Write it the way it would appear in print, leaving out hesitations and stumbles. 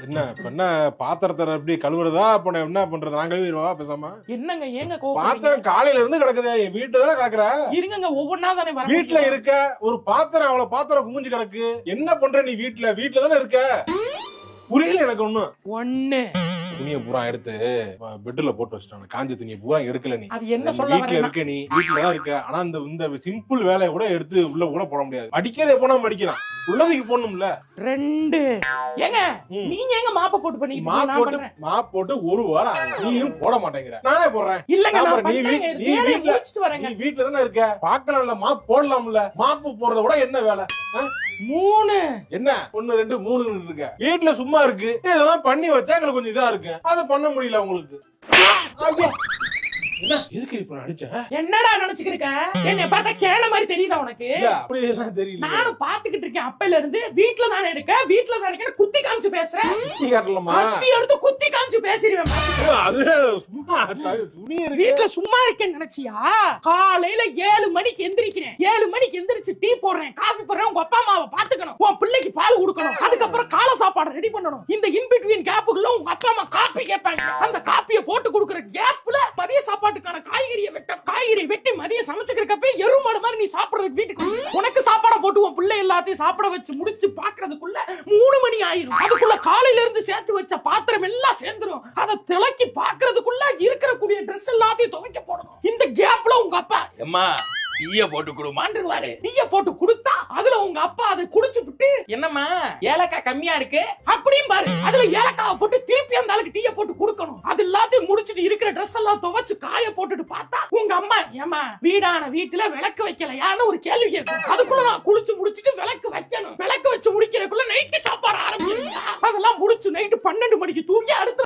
என்ன என்ன பாத்திரத்தை எப்படி கழுவுறதா அப்ப என்ன பண்றது? நான் கழுவிடுவா பேசாம. என்னங்க ஏங்க பாத்திரம் காலையில இருந்து கிடக்குது, வீட்டுல தானே கிடக்குற. இருங்க ஒவ்வொன்னா தானே வர. வீட்டுல இருக்க ஒரு பாத்திரம் அவ்வளவு பாத்திரம் குமிஞ்சு கிடக்கு, என்ன பண்ற நீ? வீட்டுல தானே இருக்க. புரியல எனக்கு ஒண்ணு. துணியை பூரா எடுத்து பெட்ல போட்டு வச்சிட்டாங்க. காஞ்ச துணியை பூரா எடுக்கல நீ. அது என்ன சொல்ல வீட்டுல இருக்க, நீ வீட்டுலதான் இருக்க. ஆனா இந்த சிம்பிள் வேலையை கூட எடுத்து உள்ள கூட போட முடியாது. அடிக்கிறதே போனா அடிக்கலாம், உள்ளதுக்கு போடணும்ல. 2 ஏங்க நீங்க எங்க மாப்ப போட்டு பண்ணீங்க? மாப் போட்டு ஒரு வாரம் நீயும் போட மாட்டேங்கிற, நானே போடுறேன். இல்லங்க நீ வீட்டுல தானே இருக்க, பாக்கலாம்ல, மாப் போடலாம்ல. மாப்பு போறத விட என்ன வேலை? 3 என்ன 1 2 3 இருக்க. வீட்டுல சும்மா இருக்கு, இதெல்லாம் பண்ணி வச்சா எங்களுக்கு கொஞ்சம் இதா இருக்கு. அதை பண்ண முடியல உங்களுக்கு. என்ன எதுக்கு இப்ப அடிச்ச? என்னடா நினைச்சுக்கிருக்க? என்னை பார்த்தா கேன மாதிரி தெரியுதா உனக்கு? அப்படி எல்லாம் தெரியல. நானும் பாத்துக்கிட்டு இருக்கேன் அப்பையில இருந்து. வீட்டுல தானே இருக்க, வீட்டுல தானே இருக்க, குத்தி காமிச்சு பேசுறேன். குத்தி காட்டலாமா? குத்தி எடுத்து குத்தி காமிச்சு பேசிடுவேன். அது சும்மா துணி இருக்கு. வீட்டுல சும்மா இருக்கேன்னு நினைச்சியா? காலையில 7 மணிக்கு எந்திரிக்கிறேன். 7 மணிக்கு எந்திரிச்சு டீ போடுறேன், காஃபி போடுறேன். உங்க அப்பா அம்மாவை பாத்துக்கணும், உன் பிள்ளைக்கு பால் கொடுக்கணும், அதுக்கப்புறம் காலை சாப்பாடு ரெடி பண்ணணும். இந்த இன்பிட்வீன் கேப்புக்குள்ள உங்க அப்பா அம்மா காப்பி கேட்பாங்க. அந்த காப்பியை போட்டு கொடுக்குற கேப்ல மதிய சாப்பாட்டுக்கான காய்கறி வெட்டி மதியம் சமைச்சுக்கிறப்ப எருமாடு மாதிரி நீ சாப்பிடுறது. வீட்டுக்கு உனக்கு சாப்பாட போட்டு உன் பிள்ளை எல்லாத்தையும் சாப்பிட வச்சு முடிச்சு பாக்குறதுக்குள்ள 3 மணி ஆயிரும். அதுக்குள்ள காலையில இருந்து சேர்த்து வச்ச பாத்திரம் எல்லாம் சேர்ந்துரும். அதை திளக்கி பாக்குறதுக்குள்ள இருக்கிற கூடிய ட்ரெஸ் எல்லாத்தையும் துவைக்க போடணும். இந்த கேப்ல உங்க அப்பா அம்மா டீய போட்டு குடுமான்றுவாரு. டீய போட்டு குடுத்தா அதுல உங்க அப்பா அதை குடிச்சு விட்டு, என்னம்மா ஏலக்காய் கம்மியா இருக்கு அப்படியும் பாரு, அதுல ஏலக்காவை போட்டு திருப்பி அந்த ஆளுக்கு டீய போட்டு கொடுக்கணும். அது எல்லாத்தையும் முடிச்சிட்டு இருக்கிற ட்ரெஸ் எல்லாம் துவைச்சு காய போட்டுட்டு பார்த்தா உங்க அம்மா, ஏமா வீடான வீட்டுல விளக்கு வைக்கலையான்னு ஒரு கேள்வி கேட்கும். அதுக்குள்ள நான் குளிச்சு முடிச்சிட்டு விளக்கு வைக்கணும். விளக்கு வச்சு முடிக்கிறதுக்குள்ள நைட்டு சாப்பாடு ஆரம்பிச்சிருக்கா. அதெல்லாம் முடிச்சு நைட்டு 12 மணிக்கு தூங்கி அடுத்த